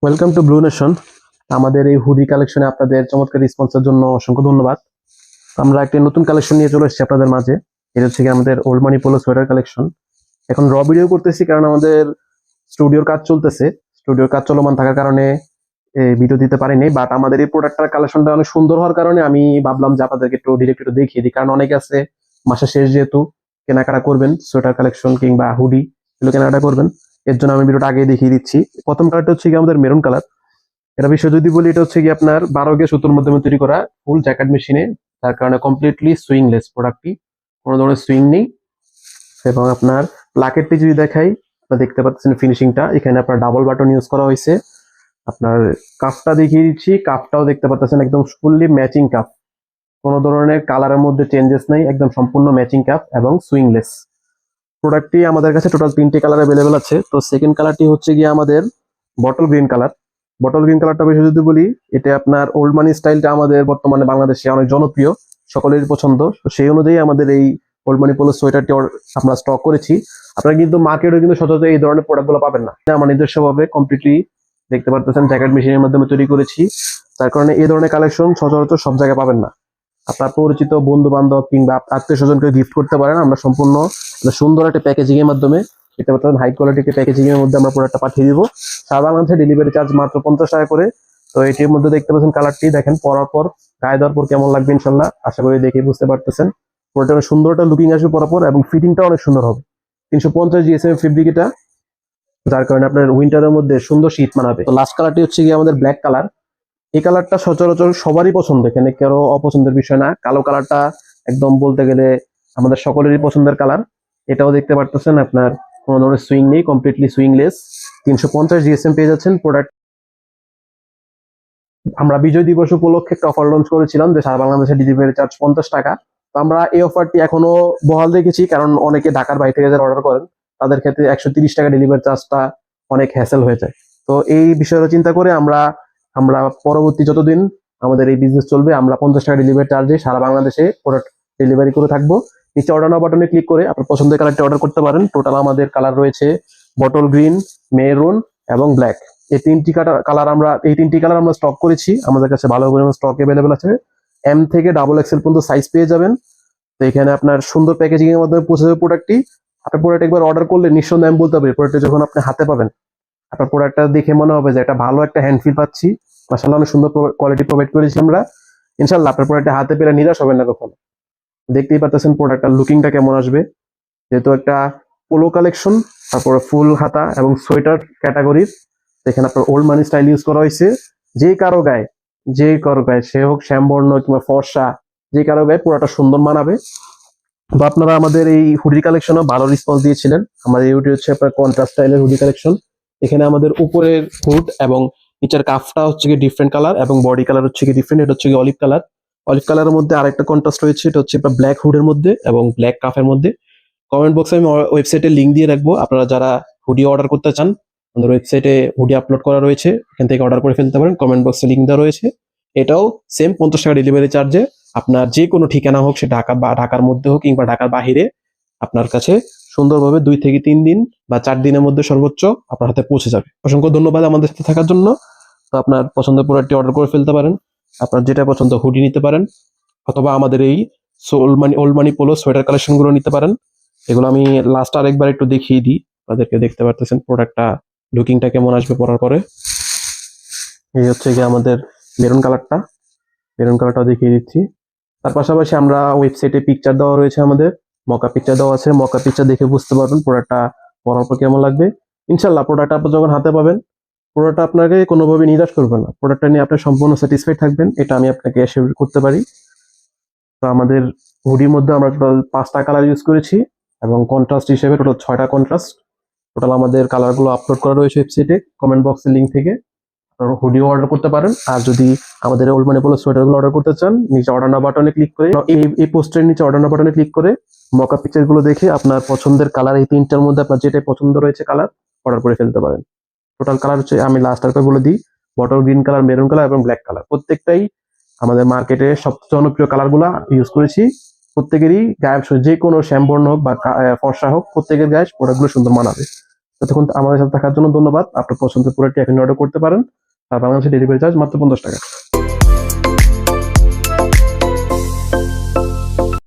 Welcome to blue nation. আমাদের এই hoodie কালেকশনে আপনাদের চমৎকার রেসপন্সের জন্য অসংখ্য ধন্যবাদ। আমরা একটা নতুন কালেকশন নিয়ে চলে এসেছি আপনাদের মাঝে। এটা হচ্ছে কি আমাদের ওল্ড মানি পোলো সোয়েটার কালেকশন। এখন র ভিডিও করতেছি কারণ আমাদের স্টুডিওর কাজ চলতেছে। স্টুডিওর কাজ চলমান থাকার কারণে এই ভিডিও দিতে পারিনি, বাট আমাদের এই প্রোডাক্টটার কালেকশনটা অনেক সুন্দর হওয়ার কারণে আমি ভাবলাম যে আপনাদেরকে একটু ডিরেক্ট একটু দেখিয়ে দিই, কারণ অনেকে আছে মাসের শেষ যেহেতু কেনাকাটা করবেন সোয়েটার কালেকশন কিংবা হুডি এগুলো কেনাকাটা করবেন, এর জন্য আমি ভিডিওটা আগে দেখিয়ে দিচ্ছি। প্রথম কালারটা হচ্ছে কি আমাদের মেরুন কালার। এটা বিষয় যদি বলি, এটা হচ্ছে কি আপনার 12 গে সুতোর মাধ্যমে তৈরি করা ফুল জ্যাকেট মেশিনে, তার কারণে কমপ্লিটলি সুইংলেস প্রোডাক্টটি, কোনো ধরনের সুইং নেই। এবং আপনার প্লাকেটটি যদি দেখাই, আপনারা দেখতে পাচ্ছেন ফিনিশিংটা, এখানে আপনার ডাবল বাটন ইউজ করা হয়েছে। আপনার কাফটা দেখিয়ে দিচ্ছি, কাফটাও দেখতে পাচ্ছেন একদম ফুললি ম্যাচিং কাফ, কোনো ধরনের কালারের মধ্যে চেঞ্জেস নেই, একদম সম্পূর্ণ ম্যাচিং কাফ এবং সুইংলেস। প্রোডাক্টটি আমাদের কাছে টোটাল 3টে কালার অ্যাভেলেবেল আছে। তো সেকেন্ড কালারটি হচ্ছে গিয়ে আমাদের bottle green colour. Bottle green কালারটা বিষয়ে যদি বলি, এটা আপনার ওল্ড মানি স্টাইলটা আমাদের বর্তমানে বাংলাদেশে অনেক জনপ্রিয়, সকলেরই পছন্দ। তো সেই অনুযায়ী আমাদের এই ওল্ড মানি পোলো সোয়েটারটি আমরা স্টক করেছি। আপনারা কিন্তু মার্কেটে কিন্তু সচরাচর এই ধরনের প্রোডাক্টগুলো পাবেন না, আমার নিজস্বভাবে কমপ্লিটলি দেখতে পারতেছেন জ্যাকেট মেশিনের মাধ্যমে তৈরি করেছি। তার কারণে এই ধরনের কালেকশন সচরাচর সব জায়গায় পাবেন না। আপনার পরিচিত বন্ধু বান্ধব কিংবা আত্মীয় স্বজনকে গিফট করতে পারেন। আমরা সম্পূর্ণ সুন্দর একটা প্যাকেজিং এর মাধ্যমে, দেখতে পাচ্ছেন হাই কোয়ালিটি প্যাকেজিং এর মধ্যে আমরা প্রোডাক্টটা পাঠিয়ে দিব। সারা বাংলাদেশে ডেলিভারি চার্জ মাত্র 50 টাকা করে। তো এটির মধ্যে দেখতে পাচ্ছেন কালারটি দেখেন, পরার পর গায়ে দেওয়ার পর কেমন লাগবে ইনশাল্লাহ আশা করি দেখে বুঝতে পারতেছেন। প্রোডাক্টের অনেক সুন্দর একটা লুকিং আসবে পরার পর, এবং ফিটিংটা অনেক সুন্দর হবে। 350 জিএসএম ফেব্রিক এটা, যার কারণে আপনার উইন্টারের মধ্যে সুন্দর শীত মানাবে। তো লাস্ট কালারটি হচ্ছে গিয়ে আমাদের ব্ল্যাক কালার। এই কালারটা সচরাচর সবারই পছন্দ, এখানে কারো অপছন্দের বিষয় না। কালো কালারটা একদম বলতে গেলে আমাদের সকলেরই পছন্দের কালার। এটাও দেখতে পারতেছেন আপনার কোনো ধরনের সুইং নেই, কমপ্লিটলি সুইংলেস। 350 জিএসএম পেয়ে যাচ্ছেন প্রোডাক্ট। আমরা বিজয় দিবস উপলক্ষে একটা অফার লঞ্চ করেছিলাম যে সারা বাংলাদেশে ডেলিভারি চার্জ 50 টাকা। তো আমরা এই অফারটি এখনো বহাল রেখেছি, কারণ অনেকে ঢাকার বাইরে থেকে যারা অর্ডার করেন তাদের ক্ষেত্রে 130 টাকা ডেলিভারি চার্জটা অনেক হ্যাসেল হয়ে যায়। তো এই বিষয়টা চিন্তা করে আমরা আমরা পরবর্তী যতদিন আমাদের এই বিজনেস চলবে, আমরা 50 টাকা ডেলিভারি চার্জে সারা বাংলাদেশে প্রোডাক্ট ডেলিভারি করে থাকবো। নিচে অর্ডার নাও বাটনে ক্লিক করে আপনার পছন্দের কালারটি অর্ডার করতে পারেন। টোটাল আমাদের কালার রয়েছে বটল গ্রিন, মেরুন এবং ব্ল্যাক। এই তিনটি কালার আমরা স্টক করেছি, আমাদের কাছে ভালো পরিমাণ স্টক অ্যাভেলেবেল আছে। এম থেকে ডাবল এক্সেল পর্যন্ত সাইজ পেয়ে যাবেন। তো এখানে আপনার সুন্দর প্যাকেজিং এর মাধ্যমে পৌঁছে যাবে প্রোডাক্টটি। আপনার প্রোডাক্ট একবার অর্ডার করলে নিঃসন্দেহে আমি বলতে পারি, প্রোডাক্টটা যখন আপনি হাতে পাবেন, আপনার প্রোডাক্টটা দেখে মনে হবে যে একটা ভালো একটা হ্যান্ড ফিল পাচ্ছি। মাশাআল্লাহ, অনেক সুন্দর কোয়ালিটি প্রোভাইড করেছি আমরা। ইনশাআল্লাহ আপনার প্রোডাক্টটা হাতে পেলে নিরাশ হবেন না কখনো। দেখতেই পাচ্ছেন প্রোডাক্টটার লুকিংটা কেমন আসবে, যেহেতু একটা পোলো কালেকশন, তারপরে ফুল হাতা এবং সোয়েটার ক্যাটাগরির। এখানে আপনার ওল্ড মানি স্টাইল ইউজ করা হয়েছে। যে কারো গায়ে যে কারো গায়ে, সে হোক শ্যামবর্ণ কিংবা ফর্সা, যে কারো গায়ে পুরোটা সুন্দর মানাবে। তো আপনারা আমাদের এই হুডি কালেকশনও ভালো রেসপন্স দিয়েছিলেন। আমাদের এই হুডি হচ্ছে আপনার কন্ট্রাস্ট স্টাইলের হুডি কালেকশন। এখানে আমাদের উপরের হুড এবং নিচের কাফটা হচ্ছে কি ডিফারেন্ট কালার, এবং বডি কালার হচ্ছে কি ডিফারেন্ট। এটা হচ্ছে কি অলিভ কালার। অলিভ কালারের মধ্যে আরেকটা কন্ট্রাস্ট রয়েছে, এটা হচ্ছে ব্ল্যাক হুডের মধ্যে এবং ব্ল্যাক কাফের মধ্যে। কমেন্ট বক্সে আমি ওয়েবসাইটের লিঙ্ক দিয়ে রাখবো, আপনারা যারা হুডি অর্ডার করতে চান আমাদের ওয়েবসাইটে হুডি আপলোড করা রয়েছে, এখান থেকে অর্ডার করে ফেলতে পারেন। কমেন্ট বক্সে লিঙ্ক দেওয়া রয়েছে। এটাও সেম 50 টাকা ডেলিভারি চার্জে আপনার যে কোনো ঠিকানা হোক, সে ঢাকা বা ঢাকার মধ্যে হোক কিংবা ঢাকার বাহিরে, আপনার কাছে সুন্দরভাবে 2 থেকে 3 দিন বা 4 দিনের মধ্যে সর্বোচ্চ আপনার হাতে পৌঁছে যাবে। অসংখ্য ধন্যবাদ আমাদের সাথে থাকার জন্য। তো আপনার পছন্দের প্রোডাক্টটি অর্ডার করে ফেলতে পারেন। আপনার যেটা পছন্দ হুডি নিতে পারেন, অথবা আমাদের এই ওল্ড মানি পোলো সোয়েটার কালেকশন গুলো নিতে পারেন। এগুলো আমি লাস্ট আরেকবার একটু দেখিয়ে দিই আপনাদেরকে, দেখতে পারতেছেন প্রোডাক্টটা লুকিংটা কেমন আসবে পরার পরে। এই হচ্ছে গিয়ে আমাদের মেরুন কালারটা, মেরুন কালারটা দেখিয়ে দিচ্ছি। তার পাশাপাশি আমরা ওয়েবসাইটে পিকচার দেওয়া রয়েছে, আমাদের মকা পিকচার দেওয়া আছে। মকা পিকচার দেখে বুঝতে পারবেন প্রোডাক্টটা পরার পর কেমন লাগবে। ইনশাল্লাহ প্রোডাক্ট আপনি যখন হাতে পাবেন, প্রোডাক্টটা আপনাকে কোনোভাবে নিরাশ করবে না, প্রোডাক্টটা নিয়ে আপনি সম্পূর্ণ স্যাটিসফাইড থাকবেন, এটা আমি আপনাকে অ্যাসিওর করতে পারি। তো আমাদের হুডির মধ্যে আমরা টোটাল 5টা কালার ইউজ করেছি, এবং কন্ট্রাস্ট হিসেবে টোটাল 6টা কন্ট্রাস্ট। টোটাল আমাদের কালারগুলো আপলোড করা রয়েছে ওয়েবসাইটে, কমেন্ট বক্সের লিঙ্ক থেকে হুডিও অর্ডার করতে পারেন। আর যদি আমাদের ওল্ড মানি পোলো সোয়েটারগুলো অর্ডার করতে চান, নিচে অর্ডার নাও বাটনে ক্লিক করে, এই পোস্টের নিচে অর্ডার নাও বাটনে ক্লিক করে মকা পিকচার গুলো দেখে আপনার পছন্দের কালার, এই 3টার মধ্যে আপনার যেটা পছন্দ রয়েছে কালার অর্ডার করে ফেলতে পারেন। টোটাল কালার হচ্ছে, আমি লাস্ট আর বলে দিই, bottle green colour, maroon colour এবং ব্ল্যাক কালার। প্রত্যেকটাই আমাদের মার্কেটে সবচেয়ে জনপ্রিয় কালার গুলা ইউজ করেছি। প্রত্যেকেরই গায়ে যে কোনো শ্যামবর্ণ হোক বা ফর্সা হোক, প্রত্যেকের গায়ে প্রোডাক্ট গুলো সুন্দর মানাবে। ততক্ষণ আমাদের সাথে থাকার জন্য ধন্যবাদ। আপনার পছন্দের প্রোডাক্টটি এখন অর্ডার করতে পারেন। আর বাংলাদেশে ডেলিভারি চার্জ মাত্র 50 টাকা।